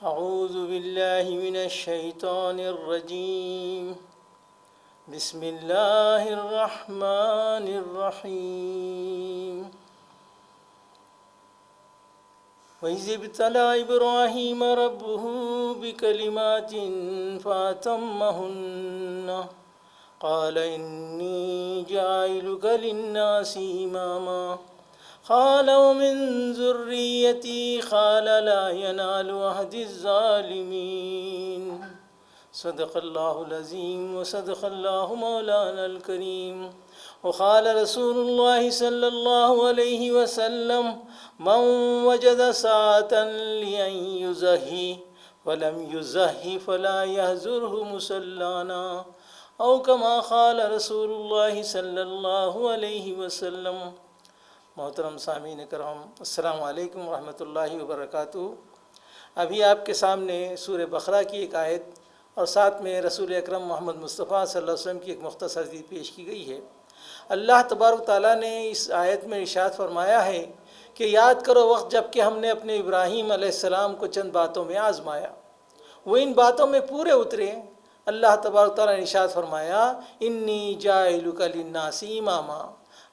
اعوذ باللہ من الشیطان الرجیم بسم اللہ الرحمن الرحیم وَإِذِ ابْتَلَىٰ إِبْرَاهِيمَ رَبُّهُ بِكَلِمَاتٍ فَأَتَمَّهُنَّ قَالَ إِنِّي جَاعِلُكَ لِلنَّاسِ إِمَامًا قال ومن ذريتي قال لا ينال عهد الظالمين صدق الله العظيم وصدق الله مولانا الكريم وقال رسول الله صلى الله عليه وسلم من وجد ساعة لأن يزهي ولم يزهي فلا يهزره مصلانا أو كما قال رسول الله صلى الله عليه وسلم۔ محترم سامعین کرام، السلام علیکم ورحمۃ اللہ وبرکاتہ۔ ابھی آپ کے سامنے سورہ بقرہ کی ایک آیت اور ساتھ میں رسول اکرم محمد مصطفیٰ صلی اللہ علیہ وسلم کی ایک مختصر حدیث پیش کی گئی ہے۔ اللہ تبارک تعالیٰ نے اس آیت میں ارشاد فرمایا ہے کہ یاد کرو وقت جب کہ ہم نے اپنے ابراہیم علیہ السلام کو چند باتوں میں آزمایا، وہ ان باتوں میں پورے اترے۔ اللہ تبارک تعالیٰ نے ارشاد فرمایا انی جاعلک للناس اماما،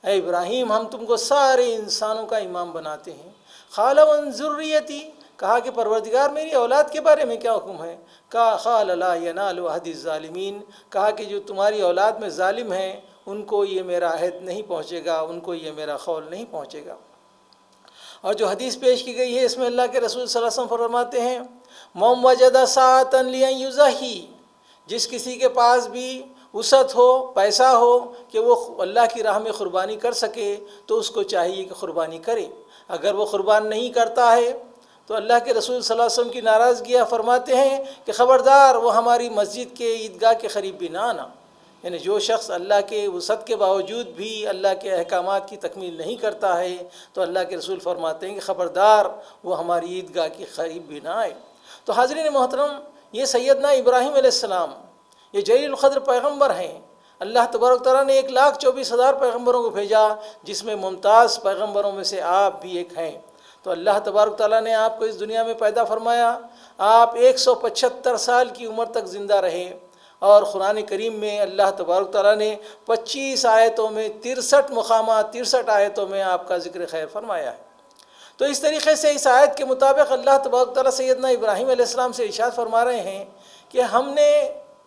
اے ابراہیم ہم تم کو سارے انسانوں کا امام بناتے ہیں۔ قال ومن ذریتی، کہا کہ پروردگار میری اولاد کے بارے میں کیا حکم ہے؟ قال لا ینال عہد الظالمین، کہا کہ جو تمہاری اولاد میں ظالم ہیں ان کو یہ میرا عہد نہیں پہنچے گا، ان کو یہ میرا قول نہیں پہنچے گا۔ اور جو حدیث پیش کی گئی ہے اس میں اللہ کے رسول صلی اللہ علیہ وسلم فرماتے ہیں من وجد ساعة لأن یضحی، جس کسی کے پاس بھی وسعت ہو، پیسہ ہو کہ وہ اللہ کی راہ میں قربانی کر سکے تو اس کو چاہیے کہ قربانی کرے۔ اگر وہ قربان نہیں کرتا ہے تو اللہ کے رسول صلی اللہ علیہ وسلم کی ناراضگیاں فرماتے ہیں کہ خبردار وہ ہماری مسجد کے عیدگاہ کے قریب بھی نہ آنا۔ یعنی جو شخص اللہ کے وسعت کے باوجود بھی اللہ کے احکامات کی تکمیل نہیں کرتا ہے تو اللہ کے رسول فرماتے ہیں کہ خبردار وہ ہماری عیدگاہ کے قریب بھی نہ آئے۔ تو حاضرین محترم، یہ سیدنا ابراہیم علیہ السلام یہ جلیل القدر پیغمبر ہیں۔ اللہ تبارک تعالیٰ نے 1,24,000 پیغمبروں کو بھیجا، جس میں ممتاز پیغمبروں میں سے آپ بھی ایک ہیں۔ تو اللہ تبارک تعالیٰ نے آپ کو اس دنیا میں پیدا فرمایا، آپ 175 سال کی عمر تک زندہ رہے، اور قرآن کریم میں اللہ تبارک تعالیٰ نے 25 آیتوں میں 63 مقامات 63 آیتوں میں آپ کا ذکر خیر فرمایا ہے۔ تو اس طریقے سے اس آیت کے مطابق اللہ تبارک تعالیٰ سیدنا ابراہیم علیہ السلام سے ارشاد فرما رہے ہیں کہ ہم نے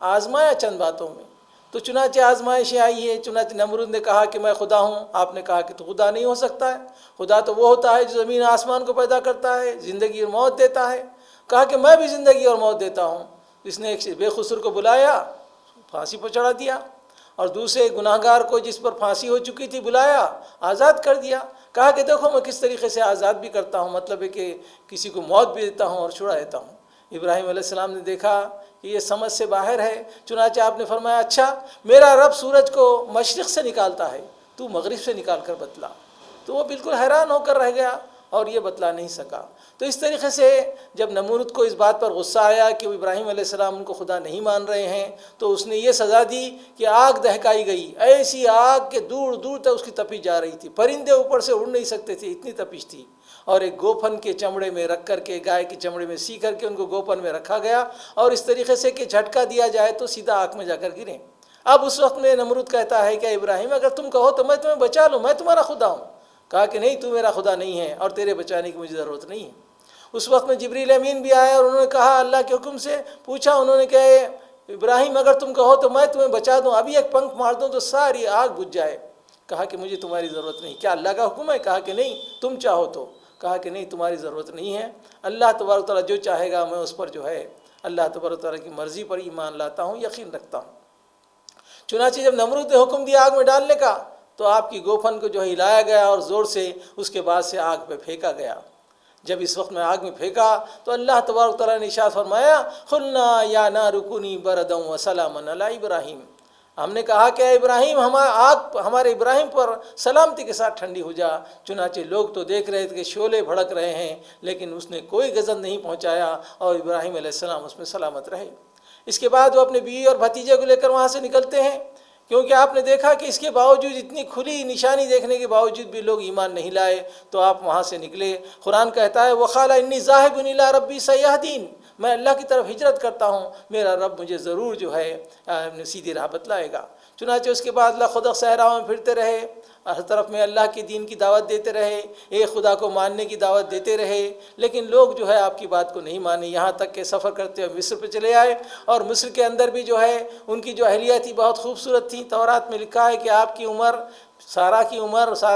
آزمایا چند باتوں میں، تو چنانچہ آزمائشیں آئی ہے۔ چنانچہ نمرود نے کہا کہ میں خدا ہوں، آپ نے کہا کہ تو خدا نہیں ہو سکتا ہے، خدا تو وہ ہوتا ہے جو زمین آسمان کو پیدا کرتا ہے، زندگی اور موت دیتا ہے۔ کہا کہ میں بھی زندگی اور موت دیتا ہوں۔ اس نے ایک بے قصور کو بلایا، پھانسی پر چڑھا دیا، اور دوسرے گناہگار کو جس پر پھانسی ہو چکی تھی بلایا، آزاد کر دیا۔ کہا کہ دیکھو میں کس طریقے سے آزاد بھی کرتا ہوں، مطلب ہے کہ کسی کو موت بھی دیتا ہوں اور چھڑا دیتا ہوں۔ ابراہیم علیہ السلام نے دیکھا کہ یہ سمجھ سے باہر ہے، چنانچہ آپ نے فرمایا اچھا میرا رب سورج کو مشرق سے نکالتا ہے، تو مغرب سے نکال کر بتلا۔ تو وہ بالکل حیران ہو کر رہ گیا اور یہ بتلا نہیں سکا۔ تو اس طریقے سے جب نمرود کو اس بات پر غصہ آیا کہ وہ ابراہیم علیہ السلام ان کو خدا نہیں مان رہے ہیں، تو اس نے یہ سزا دی کہ آگ دہکائی گئی، ایسی آگ کہ دور دور تک اس کی تپش جا رہی تھی، پرندے اوپر سے اڑ نہیں سکتے تھے، اتنی تپش تھی۔ اور ایک گوپن کے چمڑے میں رکھ کر کے، گائے کے چمڑے میں سی کر کے ان کو گوپن میں رکھا گیا، اور اس طریقے سے کہ جھٹکا دیا جائے تو سیدھا آگ میں جا کر گریں۔ اب اس وقت میں نمرود کہتا ہے کہ ابراہیم اگر تم کہو تو میں تمہیں بچا لوں، میں تمہارا خدا ہوں۔ کہا کہ نہیں، تو میرا خدا نہیں ہے اور تیرے بچانے کی مجھے ضرورت نہیں ہے۔ اس وقت میں جبریل امین بھی آیا اور انہوں نے کہا، اللہ کے حکم سے پوچھا، انہوں نے کہا ابراہیم اگر تم کہو تو میں تمہیں بچا دوں، ابھی ایک پنکھ مار دوں تو ساری آگ بجھ جائے۔ کہا کہ مجھے تمہاری ضرورت نہیں۔ کیا اللہ کا حکم ہے؟ کہا کہ نہیں، تم چاہو تو۔ کہا کہ نہیں، تمہاری ضرورت نہیں ہے، اللہ تبارک تعالیٰ جو چاہے گا میں اس پر جو ہے اللہ تبارک تعالیٰ کی مرضی پر ایمان لاتا ہوں، یقین رکھتا ہوں۔ چنانچہ جب نمرود نے حکم دیا آگ میں ڈالنے کا تو آپ کی گوپن کو جو ہلایا گیا اور زور سے اس کے بعد سے آگ پہ پھینکا گیا۔ جب اس وقت میں آگ میں پھینکا تو اللہ تبارک تعالیٰ نے ارشاد فرمایا قلنا یا نار کونی بردا وسلاما علی ابراہیم، ہم نے کہا کہ اے ابراہیم آگ ہمارے ابراہیم پر سلامتی کے ساتھ ٹھنڈی ہو جا۔ چنانچہ لوگ تو دیکھ رہے تھے کہ شعلے بھڑک رہے ہیں، لیکن اس نے کوئی غضب نہیں پہنچایا اور ابراہیم علیہ السلام اس میں سلامت رہے۔ اس کے بعد وہ اپنے بیوی اور بھتیجے کو لے کر وہاں سے نکلتے ہیں، کیونکہ آپ نے دیکھا کہ اس کے باوجود اتنی کھلی نشانی دیکھنے کے باوجود بھی لوگ ایمان نہیں لائے، تو آپ وہاں سے نکلے۔ قرآن کہتا ہے وَقَالَ إِنِّي ذَاهِبٌ إِلَىٰ رَبِّي سَيَهْدِينِ، میں اللہ کی طرف ہجرت کرتا ہوں، میرا رب مجھے ضرور جو ہے سیدھی راہ بتلائے گا۔ چنانچہ اس کے بعد لخدق صحراؤں میں پھرتے رہے، ہر طرف میں اللہ کے دین کی دعوت دیتے رہے، ایک خدا کو ماننے کی دعوت دیتے رہے، لیکن لوگ جو ہے آپ کی بات کو نہیں مانے، یہاں تک کہ سفر کرتے ہوئے مصر پہ چلے آئے، اور مصر کے اندر بھی جو ہے ان کی جو اہلیہ تھی بہت خوبصورت تھی۔ تورات میں لکھا ہے کہ آپ کی عمر، سارہ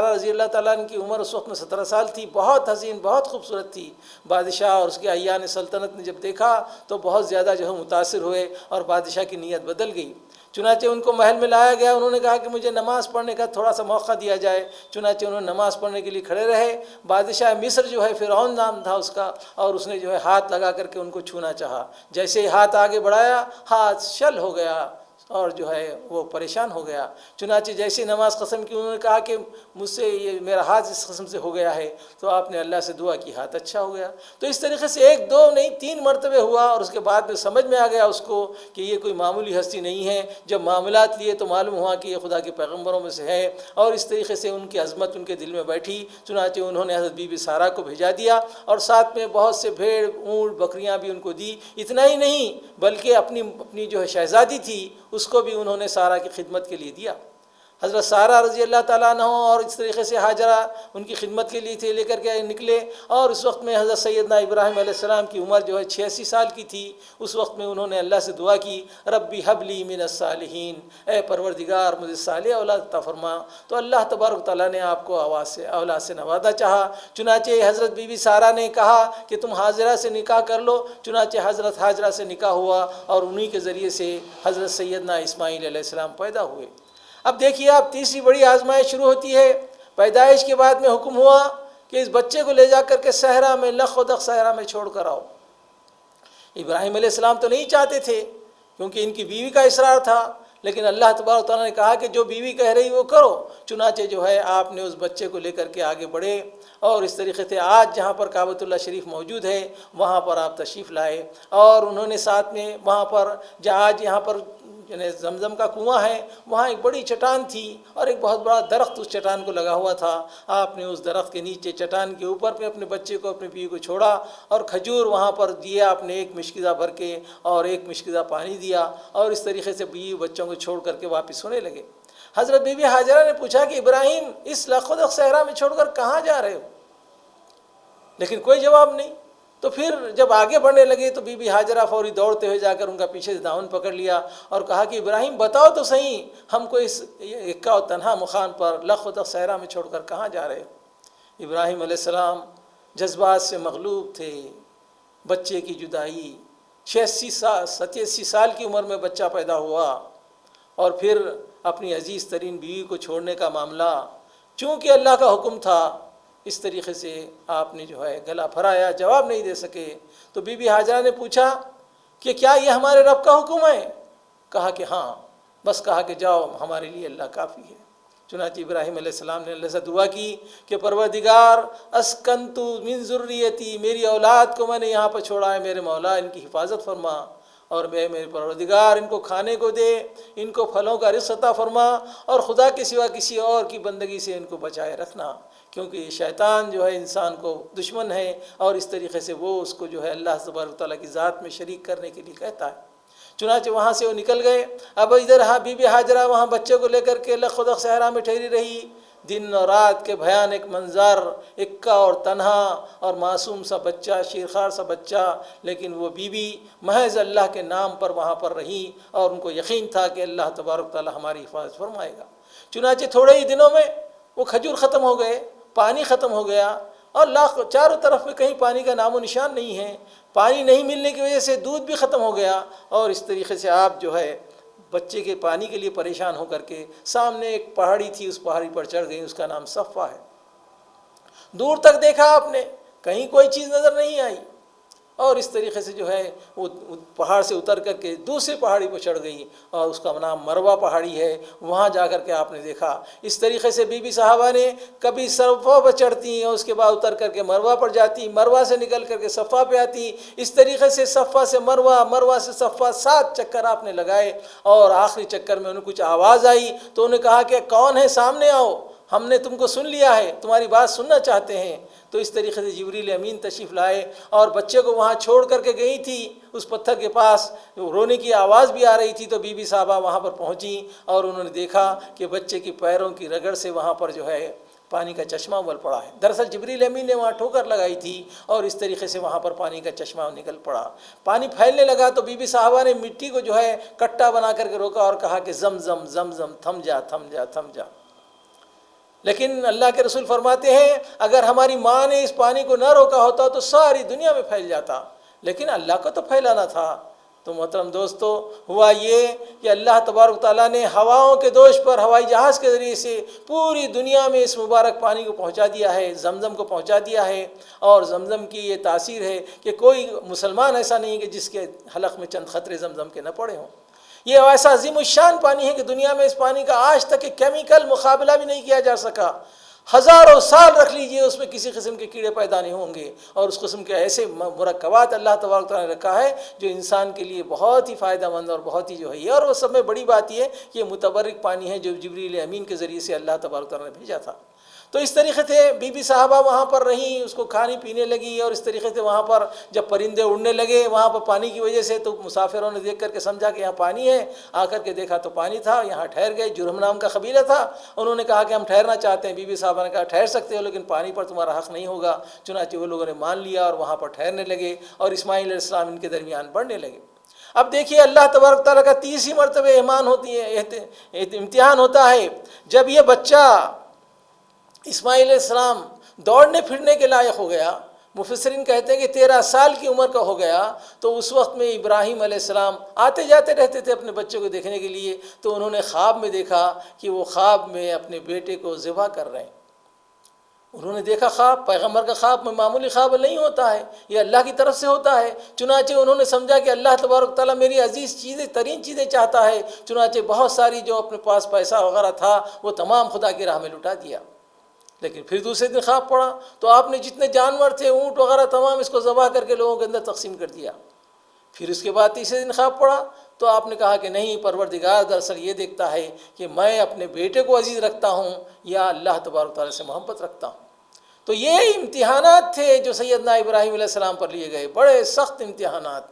رضی اللہ تعالیٰ عنہ کی عمر اس وقت میں 17 سال تھی، بہت حسین، بہت خوبصورت تھی۔ بادشاہ اور اس کے اعیان سلطنت نے جب دیکھا تو بہت زیادہ جو ہے متاثر ہوئے، اور بادشاہ کی نیت بدل گئی۔ چنانچہ ان کو محل میں لایا گیا، انہوں نے کہا کہ مجھے نماز پڑھنے کا تھوڑا سا موقع دیا جائے، چنانچہ انہوں نے نماز پڑھنے کے لیے کھڑے رہے۔ بادشاہ مصر جو ہے فرعون نام تھا اس کا، اور اس نے جو ہے ہاتھ لگا کر کے ان کو چھونا چاہا، جیسے ہی ہاتھ آگے بڑھایا ہاتھ شل ہو گیا اور جو ہے وہ پریشان ہو گیا۔ چنانچہ جیسے نماز قسم کی، انہوں نے کہا کہ مجھ سے یہ میرا ہاتھ اس قسم سے ہو گیا ہے، تو آپ نے اللہ سے دعا کی، ہاتھ اچھا ہو گیا۔ تو اس طریقے سے 1 2 نہیں 3 مرتبہ ہوا، اور اس کے بعد میں سمجھ میں آ گیا اس کو کہ یہ کوئی معمولی ہستی نہیں ہے۔ جب معاملات لیے تو معلوم ہوا کہ یہ خدا کے پیغمبروں میں سے ہے، اور اس طریقے سے ان کی عظمت ان کے دل میں بیٹھی۔ چنانچہ انہوں نے حضرت بی بی سارہ کو بھیجا دیا، اور ساتھ میں بہت سے بھیڑ اونٹ بکریاں بھی ان کو دی۔ اتنا ہی نہیں بلکہ اپنی جو ہے شہزادی تھی اس کو بھی انہوں نے سارہ کی خدمت کے لیے دیا۔ حضرت سارہ رضی اللہ تعالیٰ عنہ اور اس طریقے سے ہاجرہ ان کی خدمت کے لیے تھے، لے کر کے نکلے، اور اس وقت میں حضرت سیدنا ابراہیم علیہ السلام کی عمر جو ہے 86 سال کی تھی۔ اس وقت میں انہوں نے اللہ سے دعا کی، ربی حب لی من الصالحین، اے پروردگار مجھے صالح اولاد عطا فرما۔ تو اللہ تبارک تعالیٰ نے آپ کو اولاد سے نوازا چاہا۔ چنانچہ حضرت بی بی سارہ نے کہا کہ تم حاجرہ سے نکاح کر لو، چنانچہ حضرت حاجرہ سے نکاح ہوا، اور انہی کے ذریعے سے حضرت سیدنا اسماعیل علیہ السلام پیدا ہوئے۔ اب دیکھیے، اب تیسری بڑی آزمائش شروع ہوتی ہے۔ پیدائش کے بعد میں حکم ہوا کہ اس بچے کو لے جا کر کے صحرا میں، لخ و دخ صحرا میں چھوڑ کر آؤ۔ ابراہیم علیہ السلام تو نہیں چاہتے تھے، کیونکہ ان کی بیوی کا اصرار تھا، لیکن اللہ تبارک تعالیٰ نے کہا کہ جو بیوی کہہ رہی وہ کرو۔ چنانچہ جو ہے آپ نے اس بچے کو لے کر کے آگے بڑھے، اور اس طریقے سے آج جہاں پر کعبۃ اللہ شریف موجود ہے وہاں پر آپ تشریف لائے، اور انہوں نے ساتھ میں وہاں پر آج یہاں پر یعنی زمزم کا کنواں ہے، وہاں ایک بڑی چٹان تھی، اور ایک بہت بڑا درخت اس چٹان کو لگا ہوا تھا۔ آپ نے اس درخت کے نیچے چٹان کے اوپر پہ اپنے بچے کو، اپنی بیوی کو چھوڑا، اور کھجور وہاں پر دیا آپ نے 1 مشکزہ بھر کے، اور 1 مشکزہ پانی دیا، اور اس طریقے سے بیوی بچوں کو چھوڑ کر کے واپس ہونے لگے۔ حضرت بی بی ہاجرہ نے پوچھا کہ ابراہیم اس لخ و دخ صحرا میں چھوڑ کر کہاں جا رہے ہو؟ لیکن کوئی جواب نہیں۔ تو پھر جب آگے بڑھنے لگے تو بی بی ہاجرہ فوری دوڑتے ہوئے جا کر ان کا پیچھے سے دامن پکڑ لیا، اور کہا کہ ابراہیم بتاؤ تو صحیح، ہم کو اس یکا و تنہا مقام پر لخ و دخ صحرا میں چھوڑ کر کہاں جا رہے ہو؟ ابراہیم علیہ السلام جذبات سے مغلوب تھے۔ بچے کی جدائی، 87 سال کی عمر میں بچہ پیدا ہوا، اور پھر اپنی عزیز ترین بیوی کو چھوڑنے کا معاملہ، چونکہ اللہ کا حکم تھا، اس طریقے سے آپ نے جو ہے گلا پھرایا، جواب نہیں دے سکے۔ تو بی بی ہاجرہ نے پوچھا کہ کیا یہ ہمارے رب کا حکم ہے؟ کہا کہ ہاں، بس کہا کہ جاؤ، ہمارے لیے اللہ کافی ہے۔ چنانچہ ابراہیم علیہ السلام نے اللہ سے دعا کی کہ پروردگار اسکنتو من ذریتی، میری اولاد کو میں نے یہاں پر چھوڑا ہے، میرے مولا ان کی حفاظت فرما، اور میرے پروردگار ان کو کھانے کو دے، ان کو پھلوں کا رزق عطا فرما، اور خدا کے سوا کسی اور کی بندگی سے ان کو بچائے رکھنا، کیونکہ یہ شیطان جو ہے انسان کو دشمن ہے، اور اس طریقے سے وہ اس کو جو ہے اللہ تبارک تعالیٰ کی ذات میں شریک کرنے کے لیے کہتا ہے۔ چنانچہ وہاں سے وہ نکل گئے۔ اب ادھر بی بی ہاجرہ وہاں بچے کو لے کر کے لخ و دخ صحرا میں ٹھہری رہی۔ دن اور رات کے بھیانک منظر، اکا اور تنہا اور معصوم سا بچہ، شیرخوار سا بچہ، لیکن وہ بیوی محض اللہ کے نام پر وہاں پر رہی، اور ان کو یقین تھا کہ اللہ تبارک تعالیٰ ہماری حفاظت فرمائے گا۔ چنانچہ تھوڑے ہی دنوں میں وہ کھجور ختم ہو گئے، پانی ختم ہو گیا، اور چاروں طرف میں کہیں پانی کا نام و نشان نہیں ہے۔ پانی نہیں ملنے کی وجہ سے دودھ بھی ختم ہو گیا، اور اس طریقے سے آپ جو ہے بچے کے پانی کے لیے پریشان ہو کر کے سامنے ایک پہاڑی تھی، اس پہاڑی پر چڑھ گئی، اس کا نام صفا ہے۔ دور تک دیکھا آپ نے، کہیں کوئی چیز نظر نہیں آئی، اور اس طریقے سے جو ہے وہ پہاڑ سے اتر کر کے دوسرے پہاڑی پر چڑھ گئی، اور اس کا نام مروہ پہاڑی ہے۔ وہاں جا کر کے آپ نے دیکھا اس طریقے سے بی بی صحابہ نے کبھی صفا پر چڑھتی ہیں، اس کے بعد اتر کر کے مروہ پر جاتی، مروہ سے نکل کر کے صفا پہ آتی، اس طریقے سے صفا سے مروہ، مروہ سے صفا 7 چکر آپ نے لگائے، اور آخری چکر میں انہیں کچھ آواز آئی تو انہیں کہا کہ کون ہے، سامنے آؤ۔ ہم نے تم کو سن لیا ہے، تمہاری بات سننا چاہتے ہیں۔ تو اس طریقے سے جبریل امین تشریف لائے اور بچے کو وہاں چھوڑ کر کے گئی تھی اس پتھر کے پاس، رونے کی آواز بھی آ رہی تھی، تو بی بی صاحبہ وہاں پر پہنچی اور انہوں نے دیکھا کہ بچے کی پیروں کی رگڑ سے وہاں پر جو ہے پانی کا چشمہ ابل پڑا ہے۔ دراصل جبریل امین نے وہاں ٹھوکر لگائی تھی اور اس طریقے سے وہاں پر پانی کا چشمہ نکل پڑا، پانی پھیلنے لگا۔ تو بی بی صاحبہ نے مٹی کو جو ہے کٹا بنا کر کے روکا اور کہا کہ زمزم زمزم، تھم جا تھم جا تھم جا۔ لیکن اللہ کے رسول فرماتے ہیں اگر ہماری ماں نے اس پانی کو نہ روکا ہوتا تو ساری دنیا میں پھیل جاتا، لیکن اللہ کو تو پھیلانا تھا۔ تو محترم دوستو، ہوا یہ کہ اللہ تبارک تعالیٰ نے ہواؤں کے دوش پر ہوائی جہاز کے ذریعے سے پوری دنیا میں اس مبارک پانی کو پہنچا دیا ہے، زمزم کو پہنچا دیا ہے۔ اور زمزم کی یہ تاثیر ہے کہ کوئی مسلمان ایسا نہیں کہ جس کے حلق میں چند قطرے زمزم کے نہ پڑے ہوں۔ یہ ایسا عظیم الشان پانی ہے کہ دنیا میں اس پانی کا آج تک ایک کیمیکل مقابلہ بھی نہیں کیا جا سکا۔ ہزاروں سال رکھ لیجئے اس میں کسی قسم کے کیڑے پیدا نہیں ہوں گے، اور اس قسم کے ایسے مرکبات اللہ تبارک تعالیٰ نے رکھا ہے جو انسان کے لیے بہت ہی فائدہ مند اور بہت ہی جو ہے۔ اور وہ سب میں بڑی بات یہ کہ یہ متبرک پانی ہے جو جبریل امین کے ذریعے سے اللہ تبارک تعالیٰ نے بھیجا تھا۔ تو اس طریقے سے بی بی صاحبہ وہاں پر رہیں، اس کو کھانے پینے لگی، اور اس طریقے سے وہاں پر جب پرندے اڑنے لگے وہاں پر پانی کی وجہ سے، تو مسافروں نے دیکھ کر کے سمجھا کہ یہاں پانی ہے، آ کر کے دیکھا تو پانی تھا، یہاں ٹھہر گئے۔ جرہم نام کا قبیلہ تھا، انہوں نے کہا کہ ہم ٹھہرنا چاہتے ہیں۔ بی بی صاحبہ نے کہا ٹھہر سکتے ہو لیکن پانی پر تمہارا حق نہیں ہوگا۔ چنانچہ وہ لوگوں نے مان لیا اور وہاں پر ٹھہرنے لگے، اور اسماعیل علیہ السلام ان کے درمیان بڑھنے لگے۔ اب دیکھیے اللہ تبارک تعالیٰ کا تیسری مرتبہ امتحان ہوتا ہے جب یہ بچہ اسماعیل علیہ السلام دوڑنے پھرنے کے لائق ہو گیا۔ مفسرین کہتے ہیں کہ 13 سال کی عمر کا ہو گیا، تو اس وقت میں ابراہیم علیہ السلام آتے جاتے رہتے تھے اپنے بچے کو دیکھنے کے لیے، تو انہوں نے خواب میں دیکھا کہ وہ خواب میں اپنے بیٹے کو ذبح کر رہے ہیں۔ انہوں نے دیکھا خواب، پیغمبر کا خواب میں معمولی خواب نہیں ہوتا ہے، یہ اللہ کی طرف سے ہوتا ہے۔ چنانچہ انہوں نے سمجھا کہ اللہ تبارک تعالیٰ میری عزیز چیزیں، ترین چیزیں چاہتا ہے، چنانچہ بہت ساری جو اپنے پاس پیسہ وغیرہ تھا وہ تمام خدا کی راہ میں لٹا دیا۔ لیکن پھر دوسرے دن خواب پڑا تو آپ نے جتنے جانور تھے، اونٹ وغیرہ تمام، اس کو ذبح کر کے لوگوں کے اندر تقسیم کر دیا۔ پھر اس کے بعد تیسرے دن خواب پڑا تو آپ نے کہا کہ نہیں، پروردگار دراصل یہ دیکھتا ہے کہ میں اپنے بیٹے کو عزیز رکھتا ہوں یا اللہ تبارک تعالیٰ سے محبت رکھتا ہوں۔ تو یہ امتحانات تھے جو سیدنا ابراہیم علیہ السلام پر لیے گئے، بڑے سخت امتحانات۔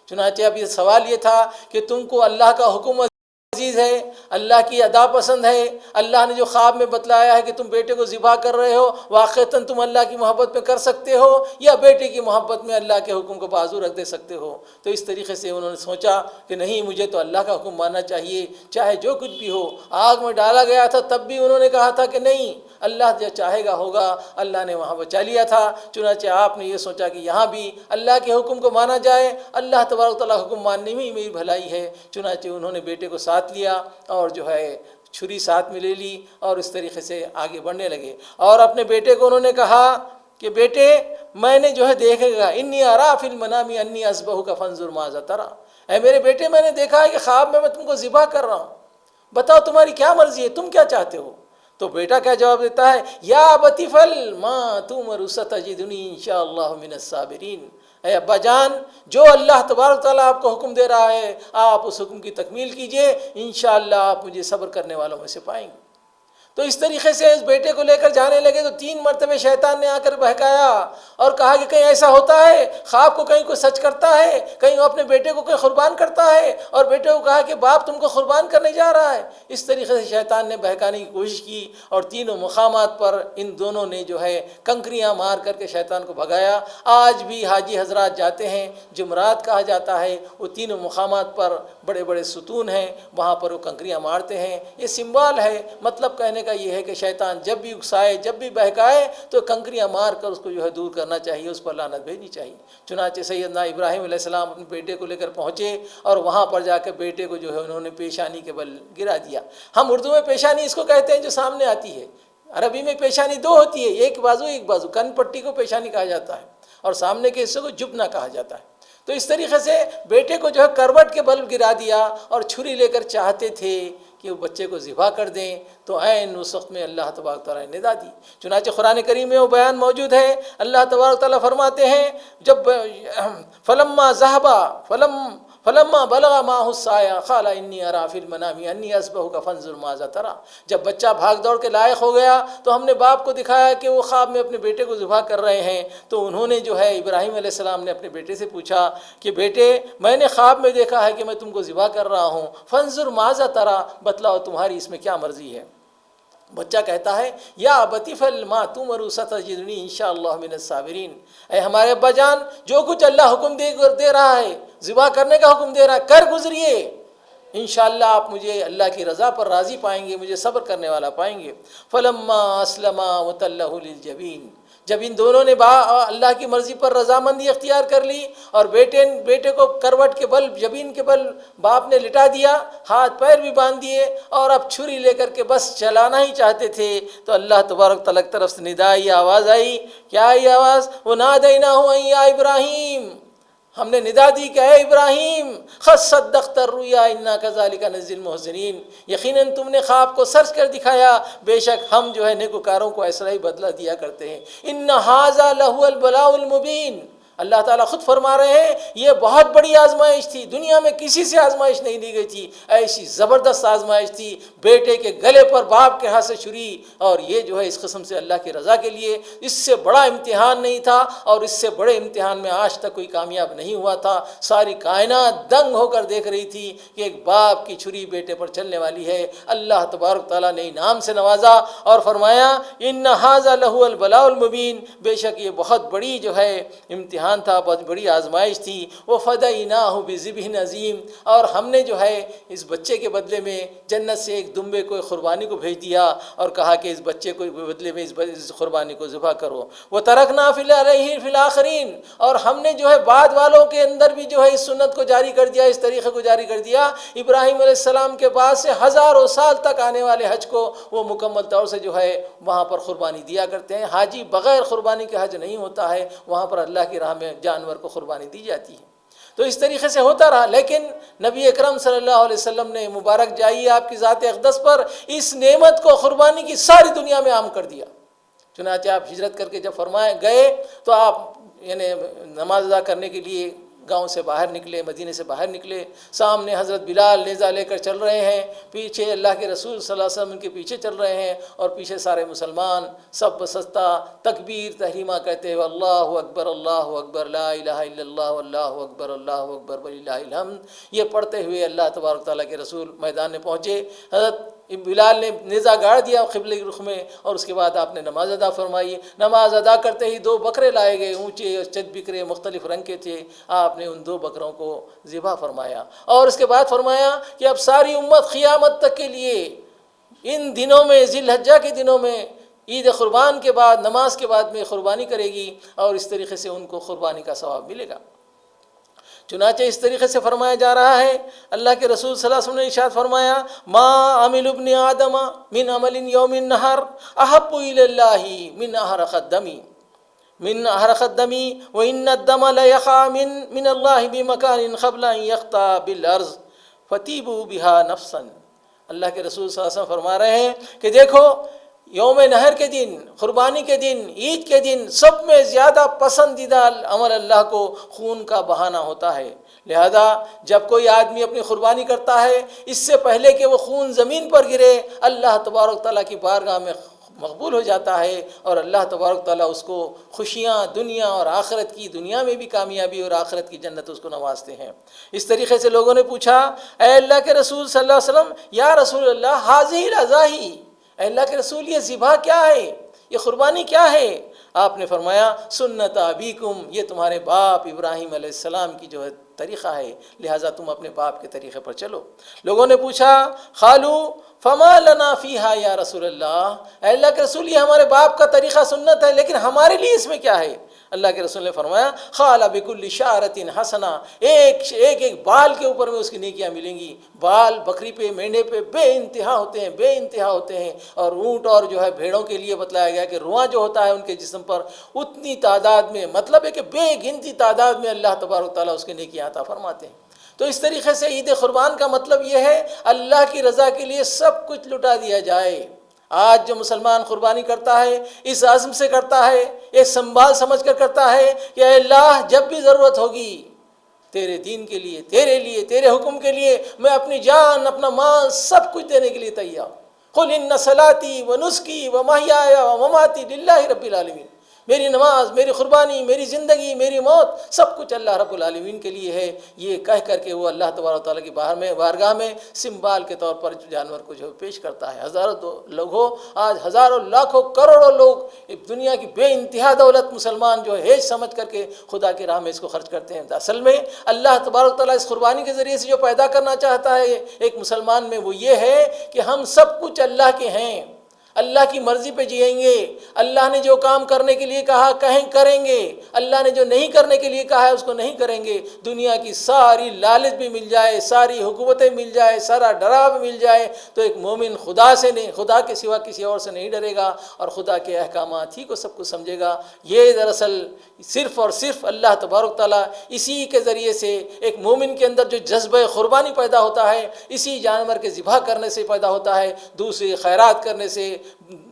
چنانچہ اب یہ سوال یہ تھا کہ تم کو اللہ کا حکم عزیز ہے، اللہ کی ادا پسند ہے، اللہ نے جو خواب میں بتلایا ہے کہ تم بیٹے کو ذبح کر رہے ہو، واقعتاً تم اللہ کی محبت میں کر سکتے ہو یا بیٹے کی محبت میں اللہ کے حکم کو بازو رکھ دے سکتے ہو؟ تو اس طریقے سے انہوں نے سوچا کہ نہیں، مجھے تو اللہ کا حکم ماننا چاہیے چاہے جو کچھ بھی ہو۔ آگ میں ڈالا گیا تھا تب بھی انہوں نے کہا تھا کہ نہیں، اللہ جو چاہے گا ہوگا۔ اللہ نے وہاں بچا لیا تھا۔ چنانچہ آپ نے یہ سوچا کہ یہاں بھی اللہ کے حکم کو مانا جائے، اللہ تبارک تعالیٰ حکم ماننے میں ہی میری بھلائی ہے۔ چنانچہ انہوں نے بیٹے کو ساتھ لیا اور جو ہے چھری ساتھ میں لے لی اور اس طریقے سے آگے بڑھنے لگے، اور اپنے بیٹے کو انہوں نے کہا کہ بیٹے، میں نے جو ہے دیکھے گا، انی ارا فی المنام انی اذبحک فانظر ماذا تری، اے میرے بیٹے میں نے دیکھا ہے کہ خواب میں تم کو ذبح کر رہا ہوں، بتاؤ تمہاری کیا مرضی ہے، تم کیا چاہتے ہو؟ تو بیٹا کیا جواب دیتا ہے؟ یا ابت افعل ما تؤمر ستجدنی ان شاء اللہ من الصابرین، اے ابا جان، جو اللہ تبارک تعالیٰ آپ کو حکم دے رہا ہے آپ اس حکم کی تکمیل کیجئے، انشاءاللہ آپ مجھے صبر کرنے والوں میں سے پائیں گے۔ تو اس طریقے سے اس بیٹے کو لے کر جانے لگے تو 3 مرتبہ شیطان نے آ کر بہکایا اور کہا کہ کہیں ایسا ہوتا ہے، خواب کو کہیں کوئی سچ کرتا ہے، کہیں وہ اپنے بیٹے کو کہیں قربان کرتا ہے، اور بیٹے کو کہا کہ باپ تم کو قربان کرنے جا رہا ہے۔ اس طریقے سے شیطان نے بہکانے کی کوشش کی اور تینوں مقامات پر ان دونوں نے جو ہے کنکریاں مار کر کے شیطان کو بھگایا۔ آج بھی حاجی حضرات جاتے ہیں، جمرات کہا جاتا ہے، وہ تینوں مقامات پر بڑے بڑے ستون ہیں، وہاں پر وہ کنکریاں مارتے ہیں۔ یہ سمبال ہے، مطلب کہنے کا یہ ہے کہ شیطان جب بھی اکسائے، جب بھی بہکائے تو کنکریاں مار کر اس کو جو ہے دور کرنا چاہیے، اس پر لعنت بھیجنی چاہیے۔ چنانچہ سیدنا ابراہیم علیہ السلام اپنے بیٹے کو لے کر پہنچے اور وہاں پر جا کے بیٹے کو جو ہے انہوں نے پیشانی کے بل گرا دیا۔ ہم اردو میں پیشانی اس کو کہتے ہیں جو سامنے آتی ہے، عربی میں پیشانی 2 ہوتی ہے، ایک بازو، کن پٹی کو پیشانی کہا جاتا ہے اور سامنے کے حصے کو جبنا کہا جاتا ہے۔ تو اس طریقے سے بیٹے کو جو ہے کروٹ کے بل گرا دیا اور چھری لے کر چاہتے تھے کہ وہ بچے کو ذبح کر دیں، تو عین اس وقت میں اللہ تبارک تعالیٰ نے ندا دی۔ چنانچہ قرآن کریم میں وہ بیان موجود ہے، اللہ تبارک تعالیٰ فرماتے ہیں جب فلما بلغ معه السعي قال انی ارى فی المنام انی اذبحک فانظر ماذا ترى۔ جب بچہ بھاگ دوڑ کے لائق ہو گیا تو ہم نے باپ کو دکھایا کہ وہ خواب میں اپنے بیٹے کو ذبح کر رہے ہیں، تو انہوں نے جو ہے ابراہیم علیہ السلام نے اپنے بیٹے سے پوچھا کہ بیٹے میں نے خواب میں دیکھا ہے کہ میں تم کو ذبح کر رہا ہوں، فانظر ماذا ترى، بتلاؤ تمہاری اس میں کیا مرضی ہے۔ بچہ کہتا ہے یا ابت افعل ما تؤمر ستجدنی ان شاء اللہ من الصابرین، اے ہمارے ابا جان جو کچھ اللہ حکم دے رہا ہے، ذبح کرنے کا حکم دے رہا ہے، کر گزریے، انشاءاللہ آپ مجھے اللہ کی رضا پر راضی پائیں گے، مجھے صبر کرنے والا پائیں گے۔ فلما اسلما وتلہ للجبین، جب ان دونوں نے اللہ کی مرضی پر رضامندی اختیار کر لی اور بیٹے کو کروٹ کے بل، جبین کے بل باپ نے لٹا دیا، ہاتھ پیر بھی باندھ دیے اور اب چھری لے کر کے بس چلانا ہی چاہتے تھے، تو اللہ تبارک تعالیٰ کی طرف سے ندائی آواز آئی۔ کیا آئی آواز؟ وَنَادَيْنَاهُ أَن يَا إِبْرَاهِيمُ، ہم نے ندا دی کہ اے ابراہیم قد صدقت الرؤيا انا كذلك نجزي المحسنين، یقیناً تم نے خواب کو سچ کر دکھایا، بے شک ہم جو ہے نیکوکاروں کو ایسا ہی بدلہ دیا کرتے ہیں۔ ان هذا لهو البلاء المبين، اللہ تعالیٰ خود فرما رہے ہیں یہ بہت بڑی آزمائش تھی، دنیا میں کسی سے آزمائش نہیں لی گئی تھی، ایسی زبردست آزمائش تھی، بیٹے کے گلے پر باپ کے ہاتھ سے چھری، اور یہ جو ہے اس قسم سے اللہ کی رضا کے لیے، اس سے بڑا امتحان نہیں تھا، اور اس سے بڑے امتحان میں آج تک کوئی کامیاب نہیں ہوا تھا۔ ساری کائنات دنگ ہو کر دیکھ رہی تھی کہ ایک باپ کی چھری بیٹے پر چلنے والی ہے۔ اللہ تبارک تعالیٰ نے انعام سے نوازا اور فرمایا ان ھذا لہو البلاء المبین، بے شک یہ بہت بڑی جو ہے امتحان تھا، بہت بڑی آزمائش تھی۔ وَفَدَيْنَاهُ بِذِبْحٍ عَظِيمٍ، اور ہم نے جو ہے اس بچے کے بدلے میں جنت سے ایک دمبے کو قربانی کو بھیج دیا اور کہا کہ اس بچے کو بدلے میں اس قربانی کو ذبح کرو۔ وَتَرَكْنَا عَلَيْهِ فِي الْآخِرِينَ، اور ہم نے جو ہے بعد والوں کے اندر بھی جو ہے اس سنت کو جاری کر دیا، اس طریقے کو جاری کر دیا۔ ابراہیم علیہ السلام کے بعد سے ہزاروں سال تک آنے والے حج کو وہ مکمل طور سے جو ہے وہاں پر قربانی دیا کرتے ہیں۔ حاجی بغیر قربانی کے حج نہیں ہوتا ہے، وہاں پر اللہ کی راہ میں جانور کو قربانی دی جاتی ہے۔ تو اس طریقے سے ہوتا رہا، لیکن نبی اکرم صلی اللہ علیہ وسلم نے مبارک جائیے آپ کی ذات اقدس پر اس نعمت کو قربانی کی ساری دنیا میں عام کر دیا۔ چنانچہ آپ ہجرت کر کے جب فرمائے گئے تو آپ یعنی نماز ادا کرنے کے لیے گاؤں سے باہر نکلے، مدینے سے باہر نکلے، سامنے حضرت بلال نیزہ لے کر چل رہے ہیں، پیچھے اللہ کے رسول صلی اللہ علیہ وسلم کے پیچھے چل رہے ہیں، اور پیچھے سارے مسلمان سب بسستہ تکبیر تحریمہ کہتے ہوئے اللہ اکبر لا الہ الا اللہ اللہ اکبر وللہ الحمد، یہ پڑھتے ہوئے اللہ تبارک تعالیٰ کے رسول میدان میں پہنچے۔ حضرت بلال نے نیزہ گاڑ دیا قبلے کے رخ میں، اور اس کے بعد آپ نے نماز ادا فرمائی۔ نماز ادا کرتے ہی 2 بکرے لائے گئے، اونچے اور چت بکرے مختلف رنگ کے تھے، آپ نے ان 2 بکروں کو ذبح فرمایا، اور اس کے بعد فرمایا کہ اب ساری امت قیامت تک کے لیے ان دنوں میں، ذی الحجہ کے دنوں میں، عید قربان کے بعد، نماز کے بعد میں قربانی کرے گی، اور اس طریقے سے ان کو قربانی کا ثواب ملے گا۔ چنانچہ اس طریقے سے فرمایا جا رہا ہے، اللہ کے رسول صلی اللہ علیہ وسلم نے ارشاد فرمایا ما عمل ابن آدم من عمل یوم النہر احب الی اللہ من احرق الدم وان الدم لیقع من اللہ بمکان قبل ان یقطع بالارض فتیبوا بها نفسا۔ اللہ کے رسول صلی اللہ علیہ وسلم فرما رہے ہیں کہ دیکھو یوم نہر کے دن، قربانی کے دن، عید کے دن سب میں زیادہ پسندیدہ عمل اللہ کو خون کا بہانا ہوتا ہے، لہذا جب کوئی آدمی اپنی قربانی کرتا ہے اس سے پہلے کہ وہ خون زمین پر گرے، اللہ تبارک تعالیٰ کی بارگاہ میں مقبول ہو جاتا ہے، اور اللہ تبارک تعالیٰ اس کو خوشیاں دنیا اور آخرت کی، دنیا میں بھی کامیابی اور آخرت کی جنت اس کو نوازتے ہیں۔ اس طریقے سے لوگوں نے پوچھا اے اللہ کے رسول صلی اللہ علیہ وسلم، یا رسول اللہ ھذہ الاضاحی، اے اللہ کے رسول یہ ذبح کیا ہے، یہ قربانی کیا ہے؟ آپ نے فرمایا سنت ابیکم، یہ تمہارے باپ ابراہیم علیہ السلام کی جو ہے طریقہ ہے، لہٰذا تم اپنے باپ کے طریقے پر چلو۔ لوگوں نے پوچھا قالوا فما لنا فیہا یا رسول اللہ، اے اللہ کے رسول یہ ہمارے باپ کا طریقہ سنت ہے، لیکن ہمارے لیے اس میں کیا ہے؟ اللہ کے رسول نے فرمایا قال بکل شعرۃ حسنہ، ایک بال کے اوپر میں اس کی نیکیاں ملیں گی۔ بال بکری پہ، مینڈے پہ بے انتہا ہوتے ہیں، اور اونٹ اور جو ہے بھیڑوں کے لیے بتلایا گیا کہ رواں جو ہوتا ہے ان کے جسم پر اتنی تعداد میں، مطلب ہے کہ بے گنتی تعداد میں اللہ تبارک تعالیٰ اس کے نیکیاں عطا فرماتے ہیں۔ تو اس طریقے سے عید قربان کا مطلب یہ ہے اللہ کی رضا کے لیے سب کچھ لٹا دیا جائے۔ آج جو مسلمان قربانی کرتا ہے اس عزم سے کرتا ہے، ایک سنبھال سمجھ کر کرتا ہے کہ اے اللہ جب بھی ضرورت ہوگی تیرے دین کے لیے، تیرے لیے، تیرے حکم کے لیے میں اپنی جان، اپنا مال، سب کچھ دینے کے لیے تیار ہوں۔ قل ان صلاتی و نسکی و محیای و مماتی للہ رب العالمین، میری نماز، میری قربانی، میری زندگی، میری موت، سب کچھ اللہ رب العالمین کے لیے ہے، یہ کہہ کر کے وہ اللہ تبارک و تعالیٰ کی بارگاہ میں سنبال کے طور پر جانور کو جو پیش کرتا ہے۔ ہزاروں لوگ ہو، آج ہزاروں لاکھوں کروڑوں لوگ دنیا کی بے انتہا دولت مسلمان جو ہے ہیج سمجھ کر کے خدا کی راہ میں اس کو خرچ کرتے ہیں۔ اصل میں اللہ تبارک و تعالیٰ اس قربانی کے ذریعے سے جو پیدا کرنا چاہتا ہے ایک مسلمان میں، وہ یہ ہے کہ ہم سب کچھ اللہ کے ہیں، اللہ کی مرضی پہ جئیں گے، اللہ نے جو کام کرنے کے لیے کہا کریں گے، اللہ نے جو نہیں کرنے کے لیے کہا ہے اس کو نہیں کریں گے۔ دنیا کی ساری لالچ بھی مل جائے، ساری حکومتیں مل جائے، سارا ڈرا بھی مل جائے، تو ایک مومن خدا کے سوا کسی اور سے نہیں ڈرے گا، اور خدا کے احکامات ہی کو سب کچھ سمجھے گا۔ یہ دراصل صرف اور صرف اللہ تبارک تعالیٰ اسی کے ذریعے سے ایک مومن کے اندر جو جذبہ قربانی پیدا ہوتا ہے، اسی جانور کے ذبح کرنے سے پیدا ہوتا ہے، دوسری خیرات کرنے سے،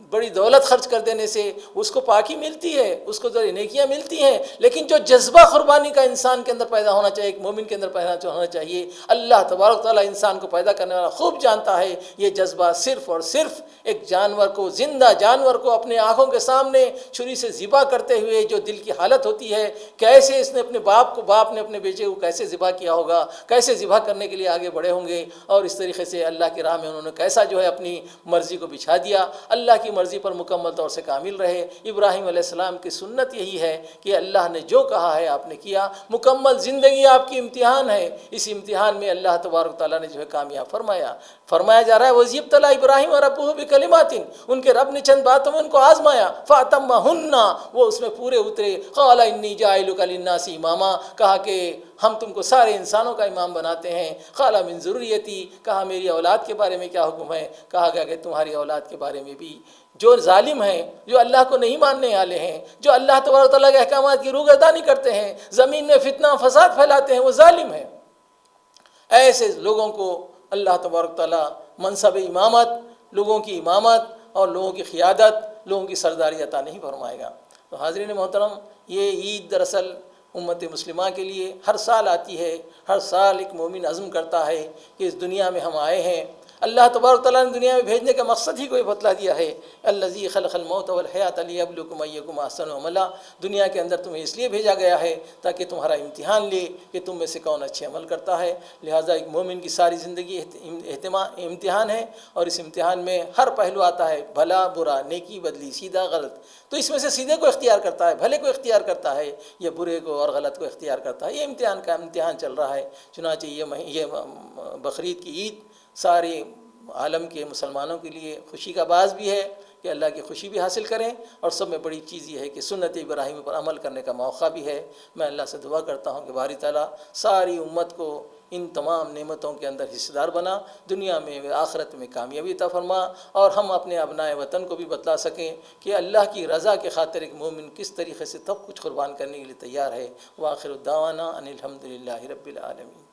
بڑی دولت خرچ کر دینے سے اس کو پاکی ملتی ہے، اس کو ذریعے نیکیاں ملتی ہیں، لیکن جو جذبہ قربانی کا انسان کے اندر پیدا ہونا چاہیے، ایک مومن کے اندر پیدا ہونا چاہیے، اللہ تبارک تعالیٰ انسان کو پیدا کرنے والا خوب جانتا ہے۔ یہ جذبہ صرف اور صرف ایک جانور کو، زندہ جانور کو اپنے آنکھوں کے سامنے چھری سے ذبح کرتے ہوئے جو دل کی حالت ہوتی ہے، کیسے اس نے اپنے باپ نے اپنے بیٹے کو کیسے ذبح کیا ہوگا، کیسے ذبح کرنے کے لیے آگے بڑھے ہوں گے، اور اس طریقے سے اللہ کی راہ میں انہوں نے کیسا جو ہے اپنی مرضی کو بچھا دیا، اللہ کی مرضی پر مکمل طور سے کامل رہے۔ ابراہیم علیہ السلام کی سنت یہی ہے کہ اللہ نے جو کہا ہے آپ نے کیا، مکمل زندگی آپ کی امتحان ہے، اس امتحان میں اللہ تبارک تعالیٰ نے جو ہے کامیاب فرمایا جا رہا ہے۔ وَإِذِ ابْتَلَىٰ إِبْرَاهِيمَ رَبُّهُ بِكَلِمَاتٍ، ان کے رب نے چند باتوں میں ان کو آزمایا، فَأَتَمَّهُنَّ، وہ اس میں پورے اترے۔ قَالَ إِنِّي جَاعِلُكَ لِلنَّاسِ إِمَامًا، کہا کہ ہم تم کو سارے انسانوں کا امام بناتے ہیں۔ قَالَ مِن ذُرِّيَّتِي، کہا میری اولاد کے بارے میں کیا حکم ہے، کہا گیا کہ تمہاری اولاد کے بارے میں بھی جو ظالم ہیں، جو اللہ کو نہیں ماننے والے ہیں، جو اللہ تبارک و تعالیٰ کے احکامات کی روگردانی کرتے ہیں، زمین میں فتنہ فساد پھیلاتے ہیں، وہ ظالم ہیں۔ ایسے لوگوں کو اللہ تبارک و تعالیٰ منصب امامت، لوگوں کی امامت اور لوگوں کی قیادت، لوگوں کی سرداری عطا نہیں فرمائے گا۔ تو حاضرین محترم، یہ عید دراصل امت مسلمہ کے لیے ہر سال آتی ہے۔ ہر سال ایک مومن عزم کرتا ہے کہ اس دنیا میں ہم آئے ہیں، اللہ تبارک تعالیٰ نے دنیا میں بھیجنے کا مقصد ہی کوئی بتلا دیا ہے۔ الذی خلق الموت والحیات لیبلوکم ایکم احسن عملا، دنیا کے اندر تمہیں اس لیے بھیجا گیا ہے تاکہ تمہارا امتحان لے کہ تم میں سے کون اچھے عمل کرتا ہے۔ لہٰذا ایک مومن کی ساری زندگی امتحان ہے، اور اس امتحان میں ہر پہلو آتا ہے، بھلا برا، نیکی بدلی، سیدھا غلط، تو اس میں سے سیدھے کو اختیار کرتا ہے، بھلے کو اختیار کرتا ہے، یا برے کو اور غلط کو اختیار کرتا ہے۔ یہ امتحان چل رہا ہے۔ چنانچہ یہ بقرعید کی عید سارے عالم کے مسلمانوں کے لیے خوشی کا باعث بھی ہے کہ اللہ کی خوشی بھی حاصل کریں، اور سب میں بڑی چیز یہ ہے کہ سنت ابراہیم پر عمل کرنے کا موقع بھی ہے۔ میں اللہ سے دعا کرتا ہوں کہ باری تعالیٰ ساری امت کو ان تمام نعمتوں کے اندر حصہ دار بنا، دنیا میں آخرت میں کامیابی عطا فرما، اور ہم اپنے ابنائے وطن کو بھی بتلا سکیں کہ اللہ کی رضا کے خاطر ایک مومن کس طریقے سے سب کچھ قربان کرنے کے لیے تیار ہے۔ وآخر الدعوانا ان الحمد للہ رب العالمین۔